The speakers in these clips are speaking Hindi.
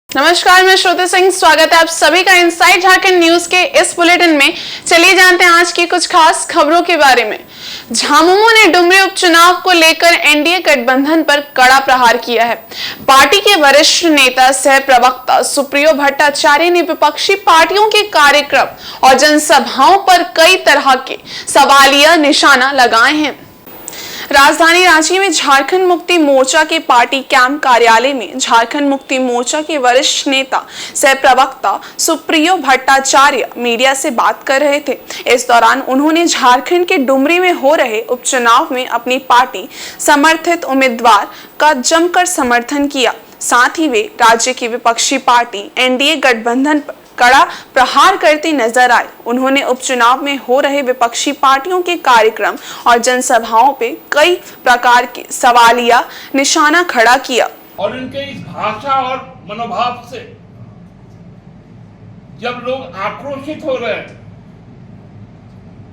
नमस्कार, मैं श्रुति सिंह। स्वागत है आप सभी का इनसाइड झारखंड न्यूज के इस बुलेटिन में। चलिए जानते हैं आज की कुछ खास खबरों के बारे में। झामुमो ने डुमरी उपचुनाव को लेकर एनडीए गठबंधन पर कड़ा प्रहार किया है। पार्टी के वरिष्ठ नेता सह प्रवक्ता सुप्रियो भट्टाचार्य ने विपक्षी पार्टियों के कार्यक्रम और जनसभाओं पर कई तरह के सवालिया निशाना लगाए हैं। राजधानी रांची में झारखंड मुक्ति मोर्चा के पार्टी कैंप कार्यालय में झारखंड मुक्ति मोर्चा के वरिष्ठ नेता सह प्रवक्ता सुप्रियो भट्टाचार्य मीडिया से बात कर रहे थे। इस दौरान उन्होंने झारखंड के डुमरी में हो रहे उपचुनाव में अपनी पार्टी समर्थित उम्मीदवार का जमकर समर्थन किया। साथ ही वे राज्य की विपक्षी पार्टी एनडीए गठबंधन पर कड़ा प्रहार करते नजर आए। उन्होंने उपचुनाव में हो रहे विपक्षी पार्टियों के कार्यक्रम और जनसभाओं पे कई प्रकार के सवालिया निशाना खड़ा किया और इनके इस भाषा और मनोभाव से जब लोग आक्रोशित हो रहे हैं,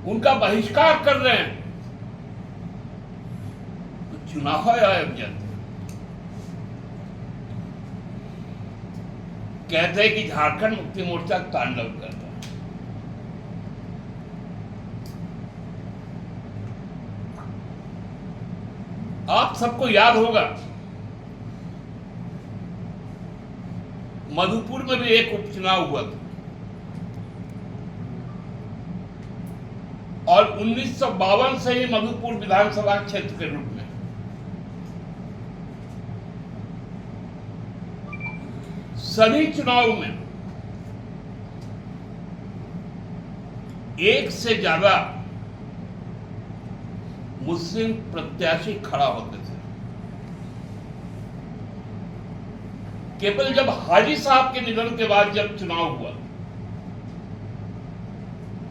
उनका बहिष्कार कर रहे हैं, तो चुनाव आयोजन कहते हैं कि झारखंड मुक्ति मोर्चा तांडव करता है। आप सबको याद होगा, मधुपुर में भी एक उपचुनाव हुआ था और 1952 से ही मधुपुर विधानसभा क्षेत्र के रूप में सभी चुनाव में एक से ज्यादा मुस्लिम प्रत्याशी खड़ा होते थे। केवल जब हाजी साहब के निधन के बाद जब चुनाव हुआ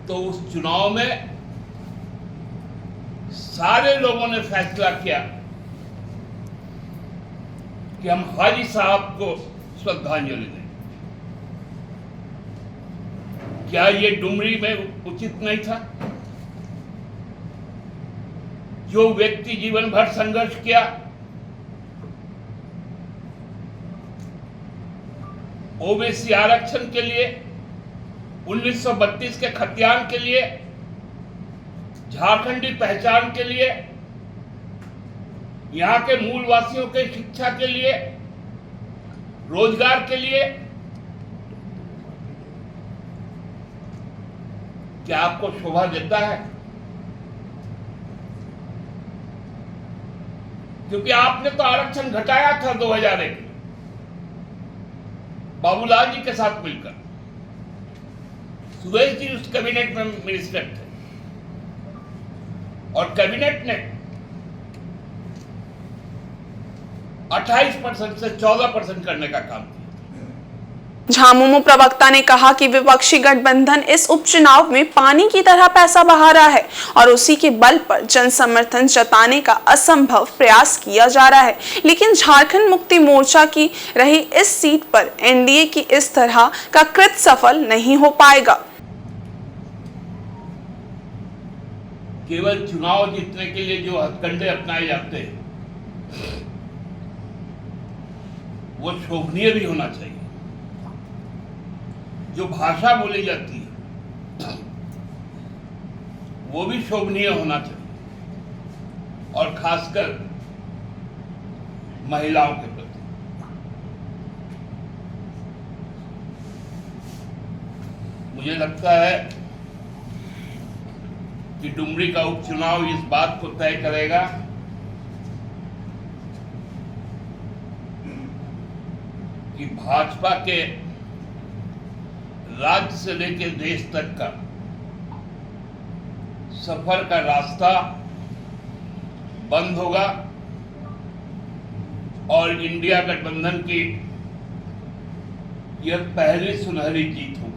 तो उस चुनाव में सारे लोगों ने फैसला किया कि हम हाजी साहब को श्रद्धांजलि दें। क्या ये डुमरी में उचित नहीं था? जो व्यक्ति जीवन भर संघर्ष किया, ओबीसी आरक्षण के लिए, 1932 के खतियान के लिए, झारखंडी पहचान के लिए, यहां के मूलवासियों के शिक्षा के लिए, रोजगार के लिए, क्या आपको शोभा देता है? क्योंकि आपने तो आरक्षण घटाया था 2001 में बाबूलाल जी के साथ मिलकर। सुदेश जी उस कैबिनेट में मिनिस्टर थे और कैबिनेट ने 28% से 14% करने का काम किया। झामुमो प्रवक्ता ने कहा कि विपक्षी गठबंधन इस उपचुनाव में पानी की तरह पैसा बहा रहा है और उसी के बल पर जन समर्थन जताने का असंभव प्रयास किया जा रहा है। लेकिन झारखंड मुक्ति मोर्चा की रही इस सीट पर एनडीए की इस तरह का कृत सफल नहीं हो पाएगा। केवल चुनाव जीतने के लिए जो हथकंडे अपनाए जाते हैं वो शोभनीय भी होना चाहिए। जो भाषा बोली जाती है वो भी शोभनीय होना चाहिए और खासकर महिलाओं के प्रति। मुझे लगता है कि डुमरी का उपचुनाव इस बात को तय करेगा कि भाजपा के राज्य से लेकर देश तक का सफर का रास्ता बंद होगा और इंडिया गठबंधन की यह पहली सुनहरी जीत होगी।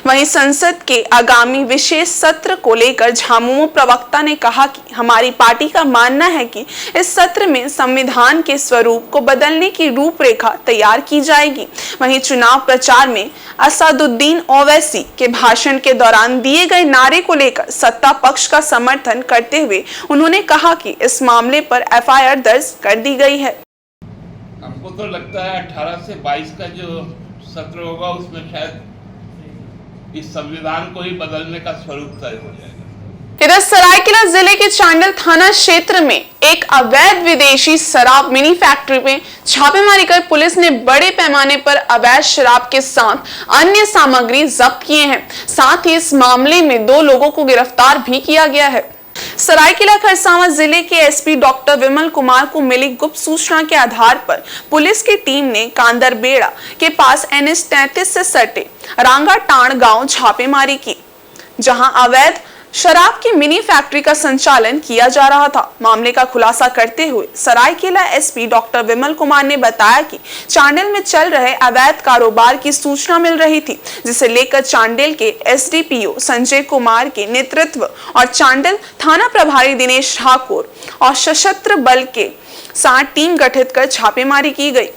वहीं संसद के आगामी विशेष सत्र को लेकर झामुमो प्रवक्ता ने कहा कि हमारी पार्टी का मानना है कि इस सत्र में संविधान के स्वरूप को बदलने की रूपरेखा तैयार की जाएगी। वहीं चुनाव प्रचार में असदुद्दीन ओवैसी के भाषण के दौरान दिए गए नारे को लेकर सत्ता पक्ष का समर्थन करते हुए उन्होंने कहा कि इस मामले पर एफआईआर दर्ज कर दी गई है। हमको तो लगता है 18 से 22 का जो सत्र होगा उसमें शायद इस संविधान को ही बदलने का स्वरूप तय हो जाएगा। इधर सरायकेला जिले के चांडल थाना क्षेत्र में एक अवैध विदेशी शराब मिनी फैक्ट्री में छापेमारी कर पुलिस ने बड़े पैमाने पर अवैध शराब के साथ अन्य सामग्री जब्त किए हैं। साथ ही इस मामले में 2 लोगों को गिरफ्तार भी किया गया है। सरायकेला खरसावां जिले के एसपी डॉक्टर विमल कुमार को मिली गुप्त सूचना के आधार पर पुलिस की टीम ने कांदरबेड़ा के पास NH 33 से सटे रांगाटाण गांव छापेमारी की, जहां अवैध शराब की मिनी फैक्ट्री का संचालन किया जा रहा था। मामले का खुलासा करते हुए सरायकेला एसपी डॉक्टर विमल कुमार ने बताया कि चांडिल में चल रहे अवैध कारोबार की सूचना मिल रही थी, जिसे लेकर चांडिल के एसडीपीओ संजय कुमार के नेतृत्व और चांडिल थाना प्रभारी दिनेश ठाकुर और सशस्त्र बल के साथ टीम गठित कर छापेमारी की गई।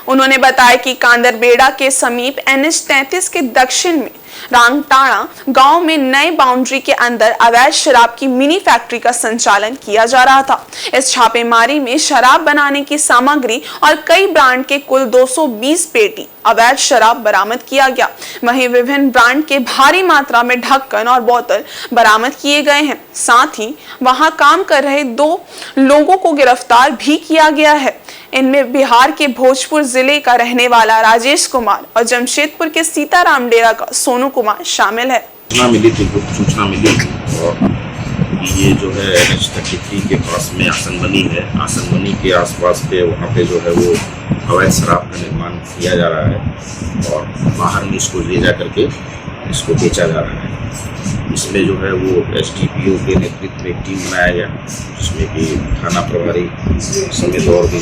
उन्होंने बताया कि कांदरबेड़ा के समीप NH 33 के दक्षिण में रांगटाणा गांव में नए बाउंड्री के अंदर अवैध शराब की मिनी फैक्ट्री का संचालन किया जा रहा था। इस छापेमारी में शराब बनाने की सामग्री और कई ब्रांड के कुल 220 पेटी अवैध शराब बरामद किया गया। वहीं विभिन्न ब्रांड के भारी मात्रा में ढक्कन और बोतल बरामद किए गए हैं। साथ ही वहां काम कर रहे 2 लोगों को गिरफ्तार भी किया गया है। इनमें बिहार के भोजपुर जिले का रहने वाला राजेश कुमार और जमशेदपुर के सीताराम डेरा का सोनू कुमार शामिल है। सूचना मिली थी और ये जो है NH 33 के पास में आसनबनी है, आसनबनी के आसपास पे वहाँ पे जो है वो अवैध शराब का निर्माण किया जा रहा है और बाहर में इसको ले जा करके इसको बेचा जा रहा है। इसमें जो है वो SDPO के नेतृत्व में एक टीम बनाया गया, जिसमें कि थाना प्रभारी समेत और भी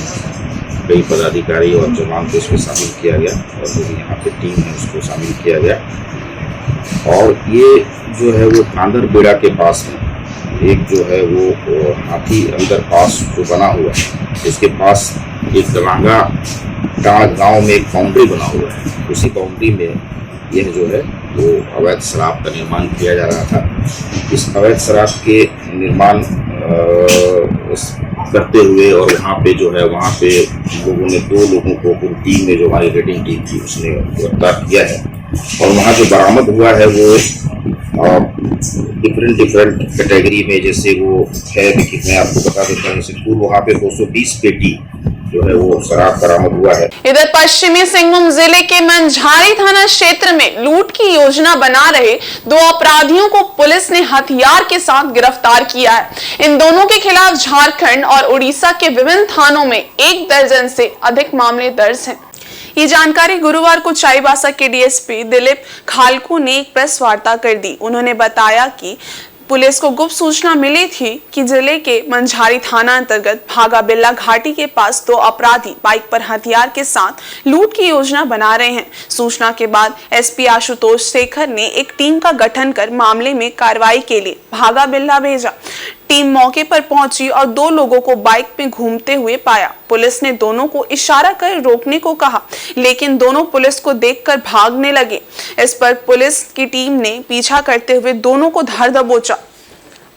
कई पदाधिकारी और जवान को इसमें शामिल किया गया और जो भी यहाँ पे टीम है उसको शामिल किया गया। और ये जो है वो कांदरबेड़ा के पास है, एक जो है वो हाथी अंदर पास जो बना हुआ है, इसके पास एक रांगाटाण गांव में एक बाउंड्री बना हुआ है। उसी बाउंड्री में यह जो है वो अवैध शराब का निर्माण किया जा रहा था। इस अवैध शराब के निर्माण करते हुए और वहाँ पे जो है वहाँ पे लोगों ने 2 लोगों को पूरी टीम ने जो हमारी रेडिंग टीम थी उसने गिरफ्तार किया है। और वहाँ जो बरामद हुआ है वो डिफरेंट कैटेगरी में, जैसे वो है कि मैं आपको बता देता हूँ, जैसे कुल वहाँ पे 220 पेटी जो है वो शराब बरामद हुआ है। इधर पश्चिमी सिंहभूम जिले के मंझारी थाना क्षेत्र में लूट की योजना बना रहे 2 अपराधियों को पुलिस ने हथियार के साथ गिरफ्तार किया है। इन दोनों के खिलाफ झारखंड और उड़ीसा के विभिन्न थानों में 1 दर्जन से अधिक मामले दर्ज हैं। ये जानकारी गुरुवार को चाईबासा के डीएसपी दिलीप खालकू ने एक प्रेस वार्ता कर दी। उन्होंने बताया कि पुलिस को गुप्त सूचना मिली थी कि जिले के मंझारी थाना अंतर्गत भागा बिल्ला घाटी के पास 2 अपराधी बाइक पर हथियार के साथ लूट की योजना बना रहे हैं। सूचना के बाद एसपी आशुतोष शेखर ने एक टीम का गठन कर मामले में कार्रवाई के लिए भागा बिल्ला भेजा। टीम मौके पर पहुंची और 2 लोगों को बाइक में घूमते हुए पाया। पुलिस ने दोनों को इशारा कर रोकने को कहा, लेकिन दोनों पुलिस को देखकर भागने लगे। इस पर पुलिस की टीम ने पीछा करते हुए दोनों को धर दबोचा।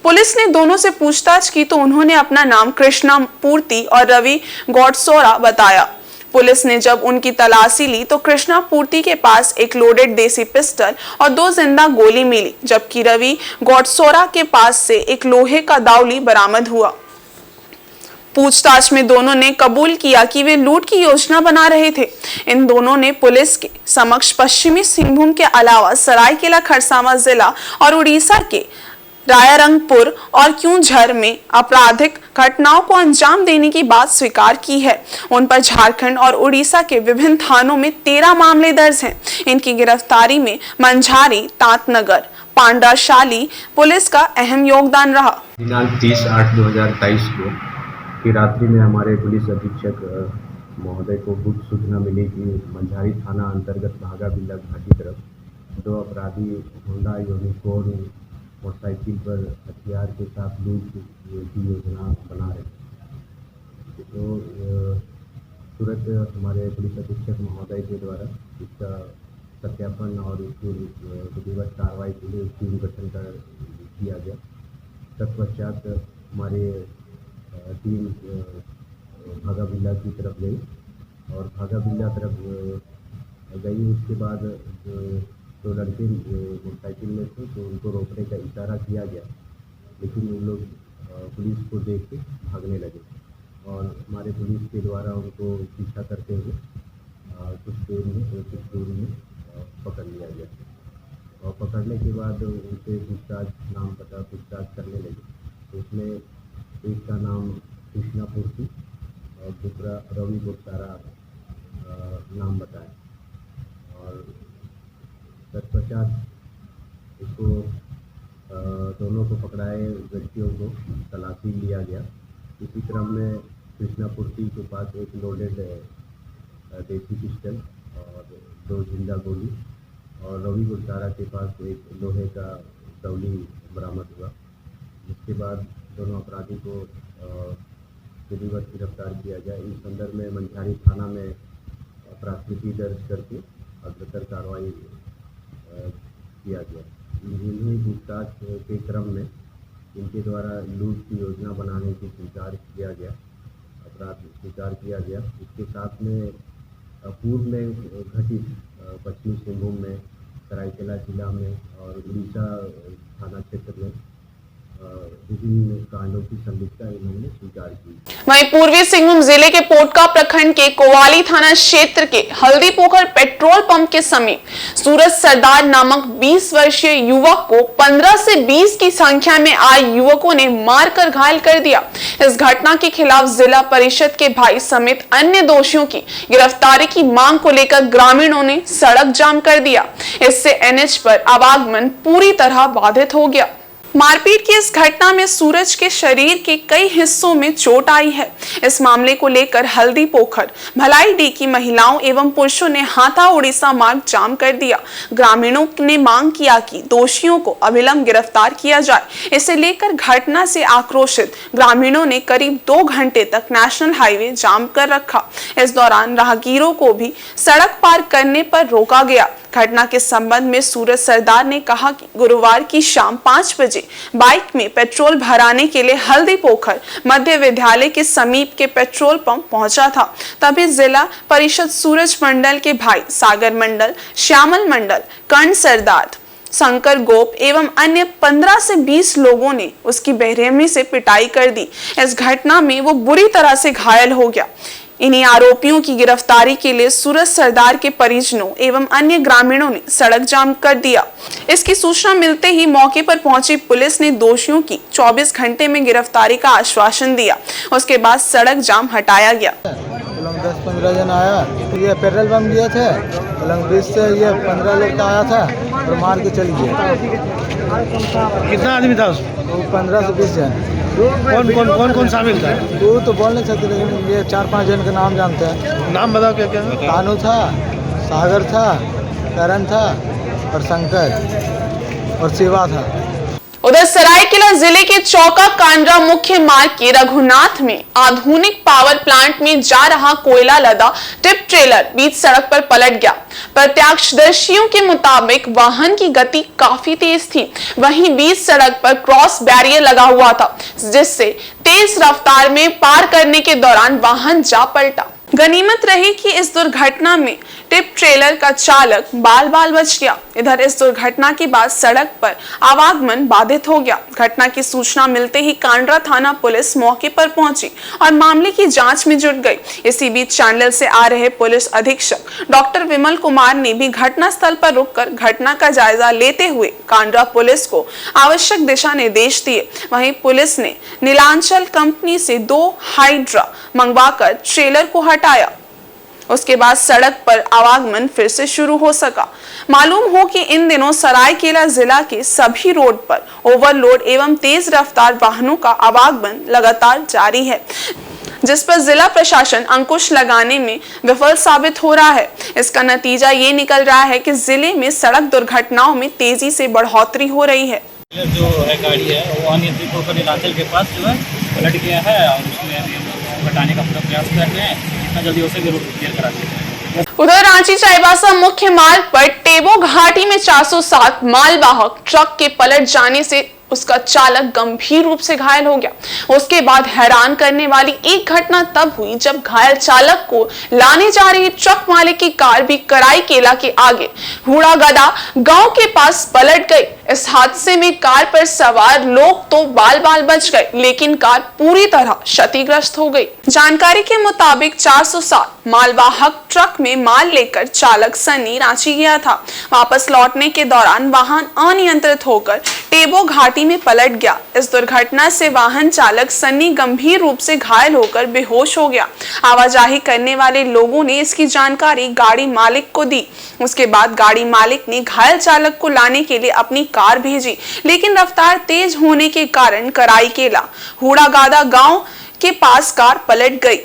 पुलिस ने दोनों से पूछताछ की तो उन्होंने अपना नाम कृष्णा पूर्ति और रवि गौडसोरा बताया। पुलिस ने जब उनकी तलाशी ली तो कृष्णा पूर्ति के पास एक लोडेड देसी पिस्टल और 2 जिंदा गोली मिली, जबकि रवि गौडसोरा के पास से एक लोहे का दावली बरामद हुआ। पूछताछ में दोनों ने कबूल किया कि वे लूट की योजना बना रहे थे। इन दोनों ने पुलिस के समक्ष पश्चिमी सिंहभूम के अलावा सरायकेला खरसावां जिला और उड़ीसा के रायारंगपुर और क्यूंझर में आपराधिक घटनाओं को अंजाम देने की बात स्वीकार की है। उन पर झारखंड और उड़ीसा के विभिन्न थानों में 13 मामले दर्ज हैं। इनकी गिरफ्तारी में मंझारी, तांतनगर, पांडाशाली पुलिस का अहम योगदान रहा। दिनांक 30/8/2023 को की रात्रि में हमारे पुलिस अधीक्षक महोदय को गुप्त सूचना मिली कि मंझारी थाना अंतर्गत भागा बिल्ला घाटी तरफ 2 अपराधी होंडा यूनिकॉर्न मोटरसाइकिल पर हथियार के साथ लूट की योजना बना रहे थे। तो तुरंत हमारे पुलिस अधीक्षक महोदय के द्वारा इसका सत्यापन और इसकी विधिवत कार्रवाई के लिए टीम गठन किया गया। तत्पश्चात हमारे टीम भागा बिल्ला की तरफ गई और भागा बिल्ला तरफ गई। उसके बाद दो लड़के मोटरसाइकिल में थे तो उनको रोकने का इशारा किया गया, लेकिन उन लोग पुलिस को देख के भागने लगे और हमारे पुलिस के द्वारा उनको पीछा करते हुए कुछ दूर में पकड़ लिया गया। और पकड़ने के बाद उनसे पूछताछ, नाम पता पूछताछ करने लगे। तो उसमें एक का नाम कृष्णा पूर्ति और दूसरा रवि गुप्तारा नाम बताया। और तत्पश्चात इसको दोनों को पकड़ाए व्यक्तियों को तलाशी लिया गया। इसी क्रम में कृष्णा पूर्ति के पास एक लोडेड देसी पिस्टल और 2 जिंदा गोली और रवि गुप्तारा के पास एक लोहे का दौली बरामद हुआ। जिसके बाद दोनों अपराधी को विधिवत गिरफ्तार किया गया। इस संदर्भ में मंझारी थाना में प्राथमिकी दर्ज करके अग्रतर कार्रवाई किया गया। इन्हीं पूछताछ के क्रम में इनके द्वारा लूट की योजना बनाने की स्वीकार किया गया, अपराध स्वीकार किया गया। इसके साथ में पूर्व में घटित पश्चिमी सिंहभूम में, सरायकेला जिला में और उड़ीसा थाना क्षेत्र में विभिन्न कांडों की संलिप्तता इन्होंने स्वीकार की। वहीं पूर्वी सिंहभूम जिले के पोटका प्रखंड के कोवाली थाना क्षेत्र के हल्दी पोखर पेट्रोल पंप के समीप सूरज सरदार नामक 20 वर्षीय युवक को 15 से 20 की संख्या में आए युवकों ने मारकर घायल कर दिया। इस घटना के खिलाफ जिला परिषद के भाई समेत अन्य दोषियों की गिरफ्तारी की मांग को लेकर ग्रामीणों ने सड़क जाम कर दिया। इससे एनएच पर आवागमन पूरी तरह बाधित हो गया। मारपीट की इस घटना में सूरज के शरीर के कई हिस्सों में चोट आई है। इस मामले को लेकर हल्दी पोखर भलाईडीह की महिलाओं एवं पुरुषों ने हाथा उड़ीसा मार्ग जाम कर दिया। ग्रामीणों ने मांग किया कि दोषियों को अविलंब गिरफ्तार किया जाए। इसे लेकर घटना से आक्रोशित ग्रामीणों ने करीब 2 घंटे तक नेशनल हाईवे जाम कर रखा। इस दौरान राहगीरों को भी सड़क पार करने पर रोका गया। घटना के संबंध में सूरज सरदार ने कहा कि गुरुवार की शाम 5 बजे बाइक में पेट्रोल भराने के लिए हल्दी पोखर मध्य विद्यालय के समीप के पेट्रोल पंप पहुंचा था। तभी जिला परिषद सूरज मंडल के भाई सागर मंडल, श्यामल मंडल, कर्ण सरदार, शंकर गोप एवं अन्य 15 से 20 लोगों ने उसकी बेरहमी से पिटाई कर दी। इस घटना में वो बुरी तरह से घायल हो गया। इन्हीं आरोपियों की गिरफ्तारी के लिए सूरज सरदार के परिजनों एवं अन्य ग्रामीणों ने सड़क जाम कर दिया। इसकी सूचना मिलते ही मौके पर पहुंची पुलिस ने दोषियों की 24 घंटे में गिरफ्तारी का आश्वासन दिया। उसके बाद सड़क जाम हटाया गया। 10-15 जन आया, ये पेट्रोल पंप दिए थे, 20 से ये 15 लोग आया था और मार के चली गया। कितना आदमी था उसमें? 15 से 20 जन। कौन शामिल था? वो तो बोल नहीं सकते, लेकिन ये 4-5 जन का नाम जानते हैं। नाम बताओ क्या क्या? कानू था, सागर था, करण था और शंकर और शिवा था। उधर सरायकेला जिले के चौका कांड्रा मुख्य मार्ग के रघुनाथ में आधुनिक पावर प्लांट में जा रहा कोयला लदा टिप ट्रेलर बीच सड़क पर पलट गया। प्रत्यक्षदर्शियों के मुताबिक वाहन की गति काफी तेज थी। वहीं बीच सड़क पर क्रॉस बैरियर लगा हुआ था, जिससे तेज रफ्तार में पार करने के दौरान वाहन जा पलटा। गनीमत रही कि इस दुर्घटना में टिप ट्रेलर का चालक बाल बाल बच गया। इधर इस दुर्घटना के बाद सड़क पर आवागमन बाधित हो गया। घटना की सूचना मिलते ही कांड्रा थाना पुलिस मौके पर पहुंची और मामले की जांच में जुट गई। इसी बीच चांडिल से आ रहे पुलिस अधीक्षक डॉक्टर विमल कुमार ने भी घटना स्थल पर रुककर घटना का जायजा लेते हुए कांड्रा पुलिस को आवश्यक दिशा निर्देश दिए। वहीं पुलिस ने नीलांचल कंपनी से 2 हाइड्रा मंगवाकर ट्रेलर को हटाया। उसके बाद सड़क पर आवागमन फिर से शुरू हो सका। मालूम हो कि इन दिनों सरायकेला जिला के सभी रोड पर ओवरलोड एवं तेज रफ्तार वाहनों का आवागमन लगातार जारी है, जिस पर जिला प्रशासन अंकुश लगाने में विफल साबित हो रहा है। इसका नतीजा ये निकल रहा है कि जिले में सड़क दुर्घटनाओं में तेजी से बढ़ोतरी हो रही है। जो है गाड़ी है वो अनियंत्रित होकर नीलांचल के पास जो है पलट गया है और उसमें हटाने का पूरा प्रयास कर रहे हैं। जितना जल्दी हो सके रोड क्लियर करा देते हैं। उधर रांची चाईबासा मुख्य मार्ग पर टेबो घाटी में 407 मालवाहक ट्रक के पलट जाने से उसका चालक गंभीर रूप से घायल हो गया। उसके बाद हैरान करने वाली एक घटना तब हुई जब घायल चालक को लाने जा रही ट्रक मालिक की कार भी कराईकेला के आगे हुड़ागदा गांव के पास पलट गई। इस हादसे में कार पर सवार लोग तो बाल बाल बच गए, लेकिन कार पूरी तरह क्षतिग्रस्त हो गई। जानकारी के मुताबिक 407 मालवाहक ट्रक में माल लेकर चालक सन्नी रांची गया था। वापस लौटने के दौरान वाहन अनियंत्रित होकर टेबो घाटी में पलट गया। इस दुर्घटना से वाहन चालक सन्नी गंभीर रूप से घायल होकर बेहोश हो गया। आवाजाही करने वाले लोगों ने इसकी जानकारी गाड़ी मालिक को दी। उसके बाद गाड़ी मालिक ने घायल चालक को लाने के लिए अपनी कार भेजी, लेकिन रफ्तार तेज होने के कारण कराईकेला हुड़ागादा गांव के पास कार पलट गई।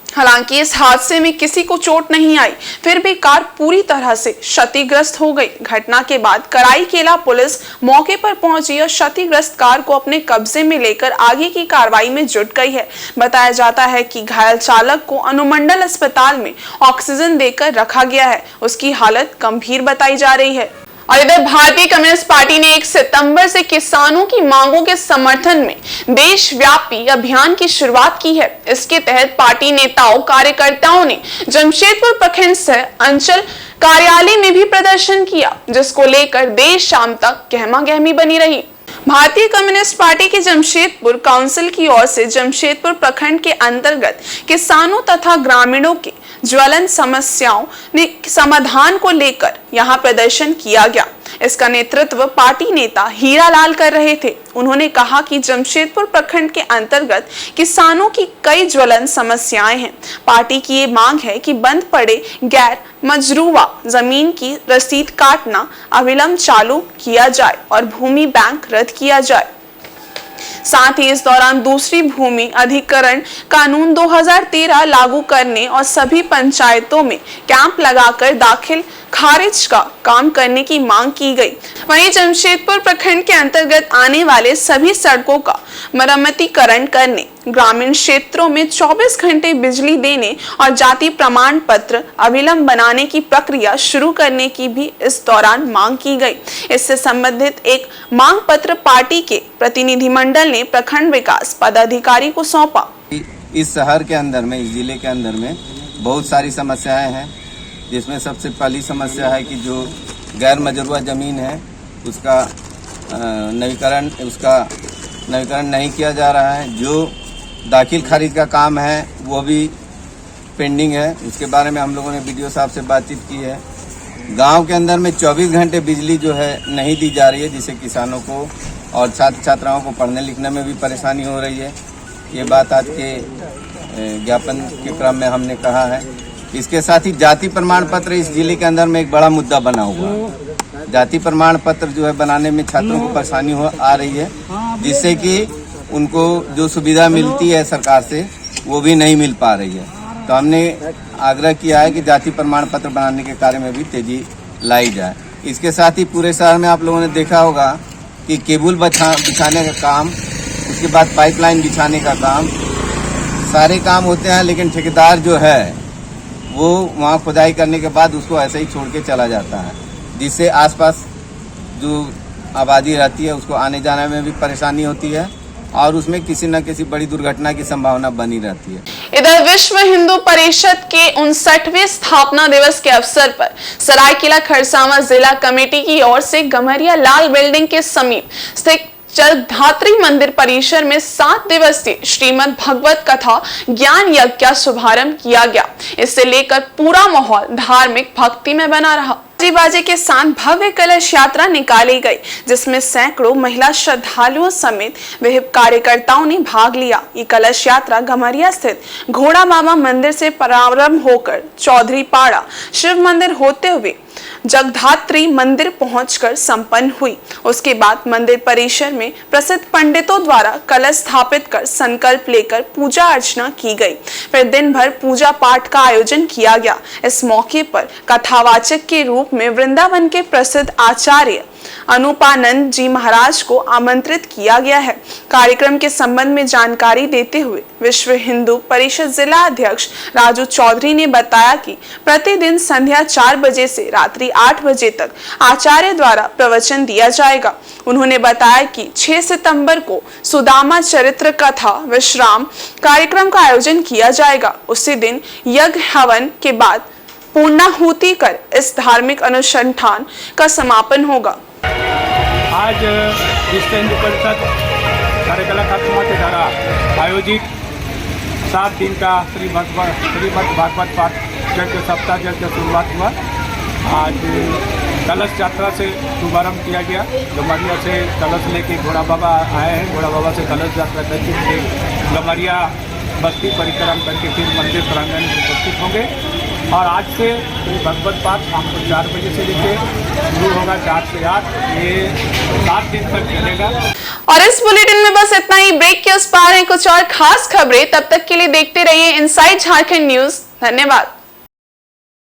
हालांकि इस हादसे में किसी को चोट नहीं आई, फिर भी कार पूरी तरह से क्षतिग्रस्त हो गई। घटना के बाद कराईकेला पुलिस मौके पर पहुंची और क्षतिग्रस्त कार को अपने कब्जे में लेकर आगे की कार्रवाई में जुट गई है। बताया जाता है कि घायल चालक को अनुमंडल अस्पताल में ऑक्सीजन देकर रखा गया है। उसकी हालत गंभीर बताई जा रही है। और इधर भारतीय कम्युनिस्ट पार्टी ने 1 सितंबर से किसानों की मांगों के समर्थन में देशव्यापी अभियान की शुरुआत की है। इसके तहत पार्टी नेताओं कार्यकर्ताओं ने जमशेदपुर प्रखंड से अंचल कार्यालय में भी प्रदर्शन किया, जिसको लेकर देर शाम तक गहमागहमी बनी रही। भारतीय कम्युनिस्ट पार्टी की जमशेदपुर काउंसिल की ओर से जमशेदपुर प्रखंड के अंतर्गत किसानों तथा ग्रामीणों के ज्वलन समस्याओं ने समाधान को लेकर यहां प्रदर्शन किया गया। इसका नेतृत्व पार्टी नेता हीरालाल कर रहे थे। उन्होंने कहा कि जमशेदपुर प्रखंड के अंतर्गत किसानों की कई ज्वलन समस्याएं हैं। पार्टी की ये मांग है कि बंद पड़े गैर मजरूवा जमीन की रसीद काटना अविलंब चालू किया जाए और भूमि बैंक रद्द किया जाए। साथ ही इस दौरान दूसरी भूमि अधिग्रहण कानून 2013 लागू करने और सभी पंचायतों में कैंप लगाकर दाखिल खारिज का काम करने की मांग की गई। वहीं जमशेदपुर प्रखंड के अंतर्गत आने वाले सभी सड़कों का मरम्मतीकरण करने, ग्रामीण क्षेत्रों में 24 घंटे बिजली देने और जाति प्रमाण पत्र अविलंब बनाने की प्रक्रिया शुरू करने की भी इस दौरान मांग की गई। इससे संबंधित एक मांग पत्र पार्टी के प्रतिनिधिमंडल ने प्रखंड विकास पदाधिकारी को सौंपा। इस शहर के अंदर में, इस जिले के अंदर में बहुत सारी समस्याएं हैं, जिसमें सबसे पहली समस्या है कि जो गैर मजरूआ ज़मीन है उसका नवीकरण नहीं किया जा रहा है। जो दाखिल खारिज का काम है वो भी पेंडिंग है। उसके बारे में हम लोगों ने बीडीओ साहब से बातचीत की है। गांव के अंदर में 24 घंटे बिजली जो है नहीं दी जा रही है, जिससे किसानों को और छात्र छात्राओं को पढ़ने लिखने में भी परेशानी हो रही है। ये बात आज के ज्ञापन के क्रम में हमने कहा है। इसके साथ ही जाति प्रमाण पत्र इस जिले के अंदर में एक बड़ा मुद्दा बना हुआ है। जाति प्रमाण पत्र जो है बनाने में छात्रों को परेशानी आ रही है, जिससे कि उनको जो सुविधा मिलती है सरकार से वो भी नहीं मिल पा रही है। तो हमने आग्रह किया है कि जाति प्रमाण पत्र बनाने के कार्य में भी तेजी लाई जाए। इसके साथ ही पूरे शहर में आप लोगों ने देखा होगा कि केबल बिछाने का काम, उसके बाद पाइपलाइन बिछाने का काम, सारे काम होते हैं, लेकिन ठेकेदार जो है वो वहाँ खुदाई करने के बाद उसको ऐसे ही छोड़ के चला जाता है, जिससे आसपास जो आबादी रहती है उसको आने जाने में भी परेशानी होती है और उसमें किसी न किसी बड़ी दुर्घटना की संभावना बनी रहती है। इधर विश्व हिंदू परिषद के 59वें स्थापना दिवस के अवसर पर सरायकेला खरसावां जिला कमेटी की ओर से गम्हरिया लाल बिल्डिंग के समीप स्थित जगधात्री मंदिर परिसर में 7 दिवसीय श्रीमद् भगवत कथा ज्ञान यज्ञ का शुभारंभ किया गया। इससे लेकर पूरा माहौल धार्मिक भक्ति में बना रहा। बाजे के साथ भव्य कलश यात्रा निकाली गई, जिसमें सैकड़ों महिला श्रद्धालुओं समेत विभिन्न कार्यकर्ताओं ने भाग लिया। ये कलश यात्रा गम्हरिया स्थित घोड़ा बाबा मंदिर से प्रारंभ होकर चौधरी पाड़ा शिव मंदिर होते हुए जगधात्री मंदिर पहुंचकर संपन्न हुई। उसके बाद मंदिर परिसर में प्रसिद्ध पंडितों द्वारा कलश स्थापित कर संकल्प लेकर पूजा अर्चना की गई। फिर दिन भर पूजा पाठ का आयोजन किया गया। इस मौके पर कथावाचक के रूप में वृंदावन के प्रसिद्ध आचार्य अनुपानंद जी महाराज को आमंत्रित किया गया है। कार्यक्रम के संबंध में जानकारी देते हुए विश्व हिंदू परिषद जिला अध्यक्ष राजू चौधरी ने बताया कि प्रतिदिन संध्या 4 बजे से रात्रि 8 बजे तक आचार्य द्वारा प्रवचन दिया जाएगा। उन्होंने बताया कि 6 सितंबर को सुदामा चरित्र कथा विश्राम कार्यक्रम का आयोजन किया जाएगा। उसी दिन यज्ञ हवन के बाद पूर्णाहुति कर इस धार्मिक अनुष्ठान का समापन होगा। आज विश्व हिंदू परिषद कार्यकला खात्मा के द्वारा आयोजित 7 दिन का श्रीमद् भागवत पाठ यज्ञ सप्ताह यज्ञ शुरुआत हुआ। आज कलश यात्रा से शुभारंभ किया गया। गमरिया से कलश लेके घोड़ा बाबा आए हैं। घोड़ा बाबा से कलश यात्रा करके गमरिया बस्ती परिक्रम करके फिर मंदिर प्रांगण में उपस्थित होंगे। और आज से भगवत पाठ शाम को 4 बजे से लेकर शुरू होगा, 4 से 8, ये 7 दिन तक चलेगा। और इस बुलेटिन में बस इतना ही। ब्रेक के उस पार है कुछ और खास खबरें, तब तक के लिए देखते रहिए इनसाइड झारखंड न्यूज। धन्यवाद।